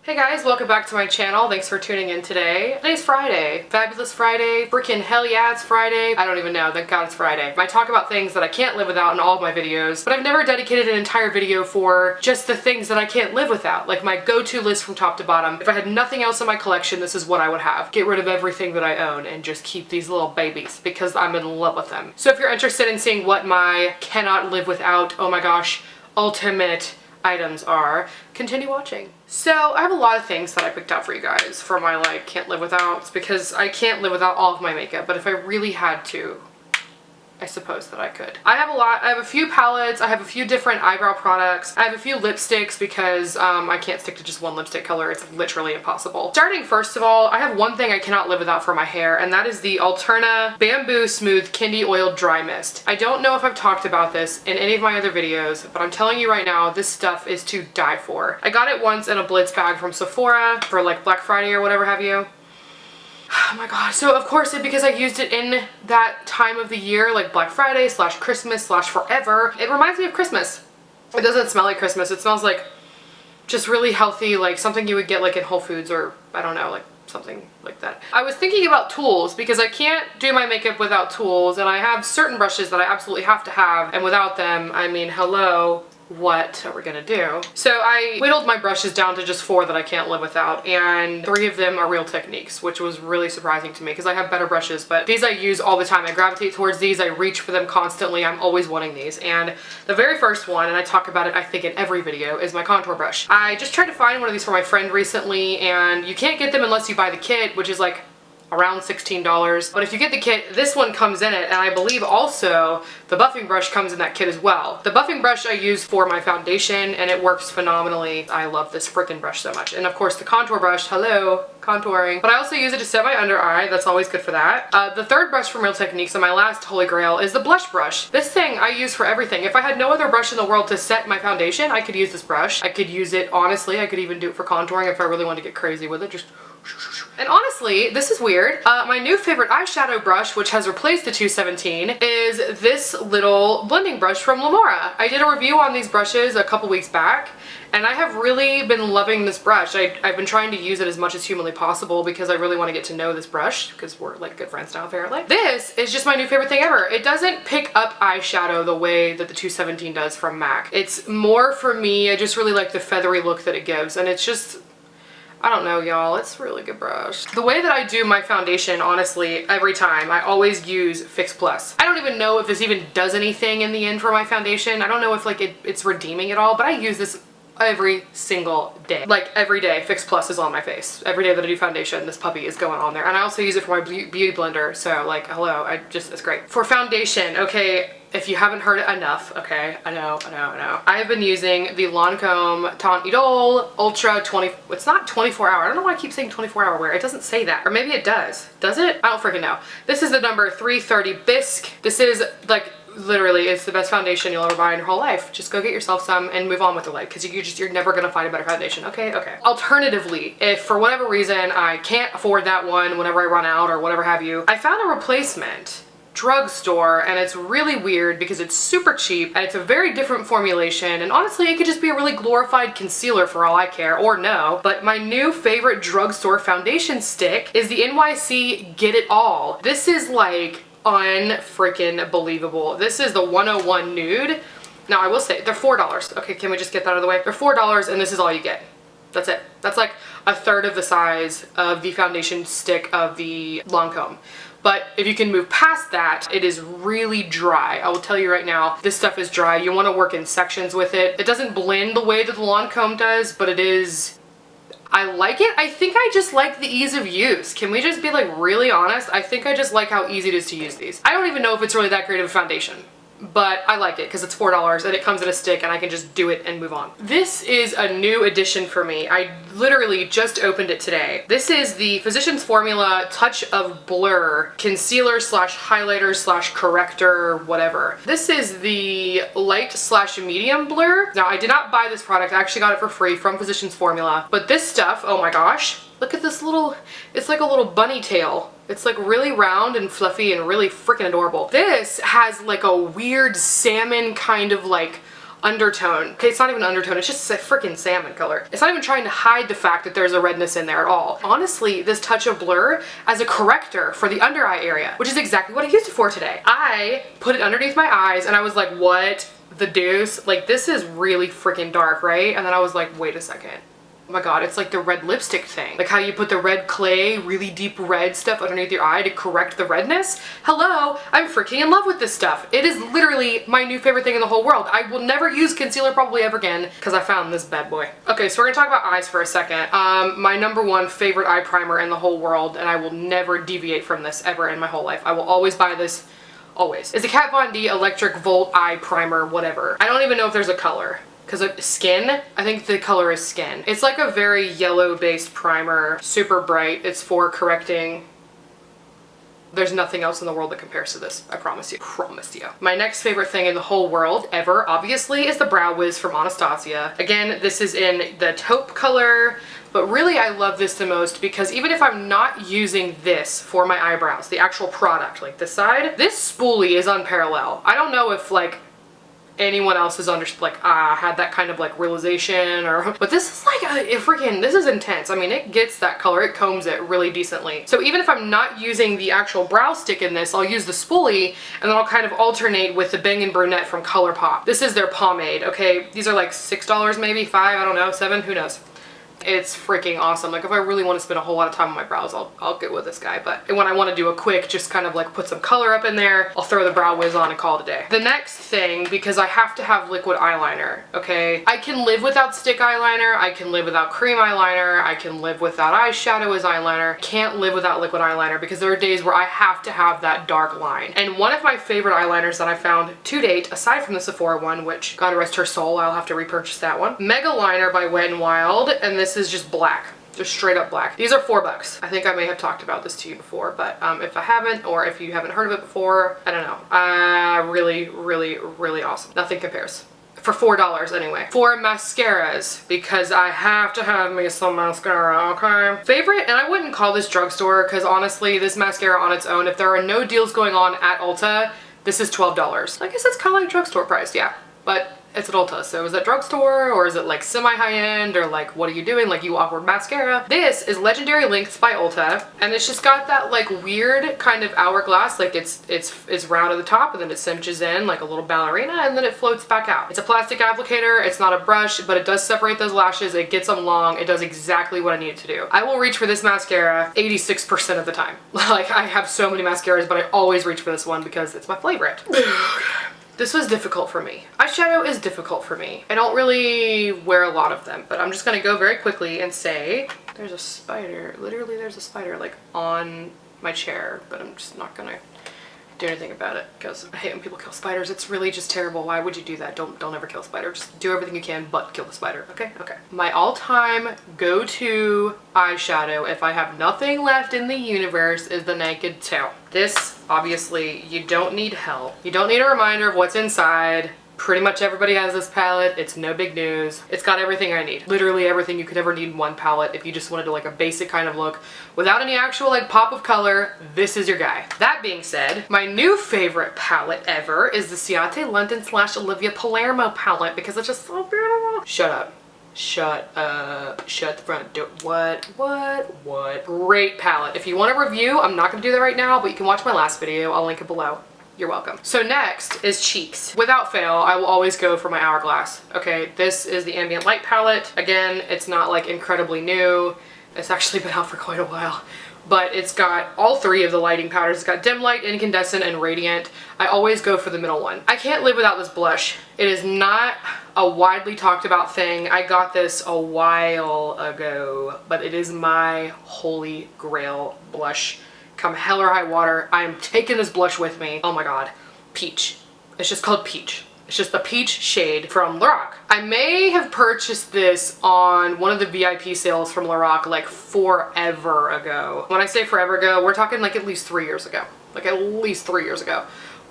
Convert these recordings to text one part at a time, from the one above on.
Hey guys, welcome back to my channel. Thanks for tuning in today. Today's Friday. Fabulous Friday. Freaking hell yeah, it's Friday. I don't even know. Thank God it's Friday. I talk about things that I can't live without in all of my videos, but I've never dedicated an entire video for just the things that I can't live without. Like my go-to list from top to bottom. If I had nothing else in my collection, this is what I would have. Get rid of everything that I own and just keep these little babies because I'm in love with them. So if you're interested in seeing what my cannot live without, oh my gosh, ultimate items are, continue watching. So I have a lot of things that I picked out for you guys for my like can't live withouts because I can't live without all of my makeup, but if I really had to, I suppose that I could. I have a lot. I have a few palettes. I have a few different eyebrow products. I have a few lipsticks because I can't stick to just one lipstick color. It's literally impossible. Starting first of all, I have one thing I cannot live without for my hair, and that is the Alterna Bamboo Smooth Kendi Oil Dry Mist. I don't know if I've talked about this in any of my other videos, but I'm telling you right now, this stuff is to die for. I got it once in a Blitz bag from Sephora for like Black Friday or whatever have you. Oh my god. So of course because I used it in that time of the year, like Black Friday / Christmas / forever, it reminds me of Christmas. It doesn't smell like Christmas. It smells like just really healthy, like something you would get like in Whole Foods or I don't know, like something like that. I was thinking about tools because I can't do my makeup without tools, and I have certain brushes that I absolutely have to have, and without them, I mean, hello. What are we gonna do? So I whittled my brushes down to just 4 that I can't live without, and 3 of them are Real Techniques, which was really surprising to me because I have better brushes, but these I use all the time. I gravitate towards these, I reach for them constantly, I'm always wanting these. And the very first one, and I talk about it I think in every video, is my contour brush. I just tried to find one of these for my friend recently, and you can't get them unless you buy the kit, which is like around $16. But if you get the kit, this one comes in it, and I believe also the buffing brush comes in that kit as well. The buffing brush I use for my foundation, and it works phenomenally. I love this freaking brush so much. And of course the contour brush, hello, contouring. But I also use it to set my under eye, that's always good for that. The third brush from Real Techniques, and my last holy grail, is the blush brush. This thing I use for everything. If I had no other brush in the world to set my foundation, I could use this brush. I could use it, honestly, I could even do it for contouring if I really wanted to get crazy with it, just. And honestly, this is weird. My new favorite eyeshadow brush, which has replaced the 217, is this little blending brush from Lamora. I did a review on these brushes a couple weeks back, and I have really been loving this brush. I've been trying to use it as much as humanly possible because I really want to get to know this brush because we're like good friends now apparently. This is just my new favorite thing ever. It doesn't pick up eyeshadow the way that the 217 does from MAC. It's more for me, I just really like the feathery look that it gives, and it's just, I don't know, y'all, it's a really good brush. The way that I do my foundation, honestly, every time, I always use Fix Plus. I don't even know if this even does anything in the end for my foundation. I don't know if like it's redeeming it all, but I use this every single day. Like every day, Fix Plus is on my face. Every day that I do foundation, this puppy is going on there. And I also use it for my beauty blender, so like, hello, it's great. For foundation, okay, if you haven't heard it enough, okay, I know. I have been using the Lancome Teint Idole Ultra 20, it's not 24 hour. I don't know why I keep saying 24 hour wear. It doesn't say that. Or maybe it does. Does it? I don't freaking know. This is the number 330 Bisque. This is like, literally, it's the best foundation you'll ever buy in your whole life. Just go get yourself some and move on with your life because you're never gonna find a better foundation. Okay. Alternatively, if for whatever reason I can't afford that one whenever I run out or whatever have you, I found a replacement drugstore, and it's really weird because it's super cheap and it's a very different formulation, and honestly it could just be a really glorified concealer for all I care, or no. But my new favorite drugstore foundation stick is the NYC Get It All. This is like unfreaking believable. This is the 101 Nude. Now I will say they're $4. Okay, can we just get that out of the way? They're $4 and this is all you get. That's it. That's like a third of the size of the foundation stick of the Lancome. But if you can move past that, it is really dry. I will tell you right now, this stuff is dry. You want to work in sections with it. It doesn't blend the way that the Lancome does, but it is, I like it. I think I just like the ease of use. Can we just be like really honest? I think I just like how easy it is to use these. I don't even know if it's really that great of a foundation, but I like it because it's $4 and it comes in a stick and I can just do it and move on. This is a new addition for me. I literally just opened it today. This is the Physicians Formula Touch of Blur Concealer / Highlighter / Corrector, whatever. This is the light / medium blur. Now I did not buy this product. I actually got it for free from Physicians Formula. But this stuff, oh my gosh, look at this little, it's like a little bunny tail. It's like really round and fluffy and really freaking adorable. This has like a weird salmon kind of like undertone. Okay, it's not even undertone, it's just a freaking salmon color. It's not even trying to hide the fact that there's a redness in there at all. Honestly, this touch of blur as a corrector for the under eye area, which is exactly what I used it for today. I put it underneath my eyes and I was like, what the deuce? Like, this is really freaking dark, right? And then I was like, wait a second. Oh my god, it's like the red lipstick thing. Like how you put the red clay, really deep red stuff underneath your eye to correct the redness. Hello, I'm freaking in love with this stuff. It is literally my new favorite thing in the whole world. I will never use concealer probably ever again because I found this bad boy. Okay, so we're gonna talk about eyes for a second. My #1 favorite eye primer in the whole world, and I will never deviate from this ever in my whole life. I will always buy this, always. It's a Kat Von D Electric Volt Eye Primer, whatever. I don't even know if there's a color. Because of skin, I think the color is skin. It's like a very yellow based primer, super bright. It's for correcting. There's nothing else in the world that compares to this, I promise you. Promise you. My next favorite thing in the whole world ever, obviously, is the Brow Wiz from Anastasia. Again, this is in the taupe color, but really I love this the most because even if I'm not using this for my eyebrows, the actual product, like this side, this spoolie is unparalleled. I don't know if like anyone else has had that kind of like realization, or but this is like this is intense. I mean, it gets that color, it combs it really decently. So even if I'm not using the actual brow stick in this, I'll use the spoolie and then I'll kind of alternate with the Bangin Brunette from Colourpop. This is their pomade. Okay, these are like $6 maybe, $5, I don't know, $7, who knows. It's freaking awesome. Like if I really want to spend a whole lot of time on my brows, I'll get with this guy. But when I want to do a quick, just kind of like put some color up in there, I'll throw the Brow Wiz on and call it a day. The next thing, because I have to have liquid eyeliner, okay? I can live without stick eyeliner, I can live without cream eyeliner, I can live without eyeshadow as eyeliner. Can't live without liquid eyeliner because there are days where I have to have that dark line. And one of my favorite eyeliners that I found to date, aside from the Sephora one, which God rest her soul, I'll have to repurchase that one. Mega Liner by Wet n Wild, and this is just black. Just straight up black. These are $4. I think I may have talked about this to you before, but if I haven't, or if you haven't heard of it before, I don't know. Really, really, really awesome. Nothing compares. For $4 anyway. For mascaras, because I have to have me some mascara, okay? Favorite, and I wouldn't call this drugstore, because honestly, this mascara on its own, if there are no deals going on at Ulta, this is $12. I guess it's kind of like drugstore price, yeah. But it's at Ulta, so is that drugstore, or is it like semi-high-end, or like what are you doing, like you awkward mascara? This is Legendary Lengths by Ulta, and it's just got that like weird kind of hourglass, like it's round at the top and then it cinches in like a little ballerina and then it floats back out. It's a plastic applicator, it's not a brush, but it does separate those lashes, it gets them long, it does exactly what I need it to do. I will reach for this mascara 86% of the time. Like I have so many mascaras, but I always reach for this one because it's my favorite. This was difficult for me. Eyeshadow is difficult for me. I don't really wear a lot of them, but I'm just gonna go very quickly and say, there's a spider, literally there's a spider like on my chair, but I'm just not gonna do anything about it because I hate when people kill spiders. It's really just terrible. Why would you do that? Don't ever kill a spider. Just do everything you can but kill the spider, okay? Okay. My all-time go-to eyeshadow, if I have nothing left in the universe, is the Naked 2. This, obviously, you don't need help. You don't need a reminder of what's inside. Pretty much everybody has this palette. It's no big news. It's got everything I need. Literally everything you could ever need in one palette if you just wanted to like a basic kind of look without any actual like pop of color. This is your guy. That being said, my new favorite palette ever is the Ciate London / Olivia Palermo palette because it's just so beautiful. Shut up. Shut up. Shut the front door. What? Great palette. If you want a review, I'm not gonna do that right now, but you can watch my last video. I'll link it below. You're welcome. So next is cheeks. Without fail, I will always go for my Hourglass. Okay, this is the Ambient Light palette. Again, it's not like incredibly new. It's actually been out for quite a while. But it's got all three of the lighting powders. It's got Dim Light, Incandescent, and Radiant. I always go for the middle one. I can't live without this blush. It is not a widely talked about thing. I got this a while ago, but it is my holy grail blush. Come hell or high water, I am taking this blush with me. Oh my god. Peach. It's just called Peach. It's just the peach shade from LORAC. I may have purchased this on one of the VIP sales from LORAC like forever ago. When I say forever ago, we're talking like at least 3 years ago. Like at least 3 years ago.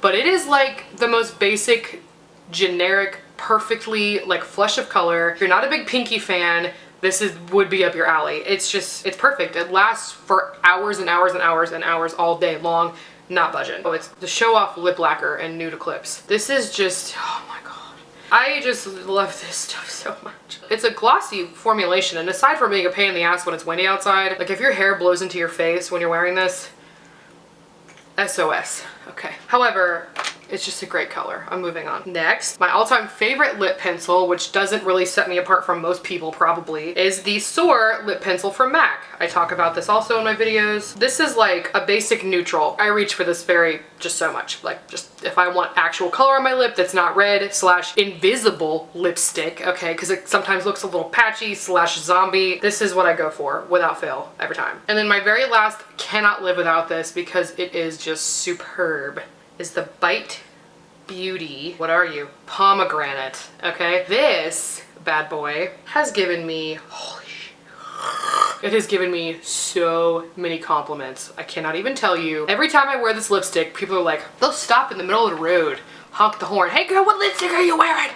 But it is like the most basic, generic, perfectly like flush of color. If you're not a big pinky fan, this would be up your alley. It's perfect. It lasts for hours and hours and hours and hours all day long, not budging. Oh, it's the Show Off Lip Lacquer and Nude Eclipse. This is just, oh my god. I just love this stuff so much. It's a glossy formulation, and aside from being a pain in the ass when it's windy outside, like if your hair blows into your face when you're wearing this, SOS. Okay. However, it's just a great color. I'm moving on. Next, my all-time favorite lip pencil, which doesn't really set me apart from most people probably, is the Soar lip pencil from MAC. I talk about this also in my videos. This is like a basic neutral. I reach for this just so much. Like just if I want actual color on my lip that's not red / invisible lipstick, okay, because it sometimes looks a little patchy / zombie, this is what I go for without fail every time. And then my very last, cannot live without this because it is just superb, is the Bite Beauty, what are you? Pomegranate, okay? This bad boy has given me, holy shit, it has given me so many compliments. I cannot even tell you. Every time I wear this lipstick, people are like, they'll stop in the middle of the road, honk the horn, hey girl, what lipstick are you wearing?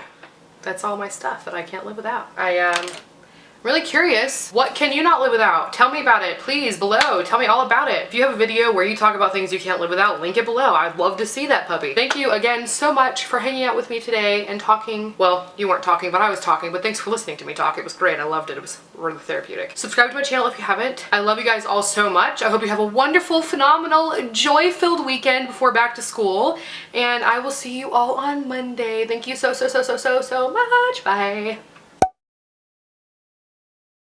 That's all my stuff that I can't live without. Really curious, what can you not live without? Tell me about it, please, below. Tell me all about it. If you have a video where you talk about things you can't live without, link it below. I'd love to see that puppy. Thank you again so much for hanging out with me today and talking. Well, you weren't talking, but I was talking, but thanks for listening to me talk. It was great. I loved it. It was really therapeutic. Subscribe to my channel if you haven't. I love you guys all so much. I hope you have a wonderful, phenomenal, joy-filled weekend before back to school, and I will see you all on Monday. Thank you so much. Bye.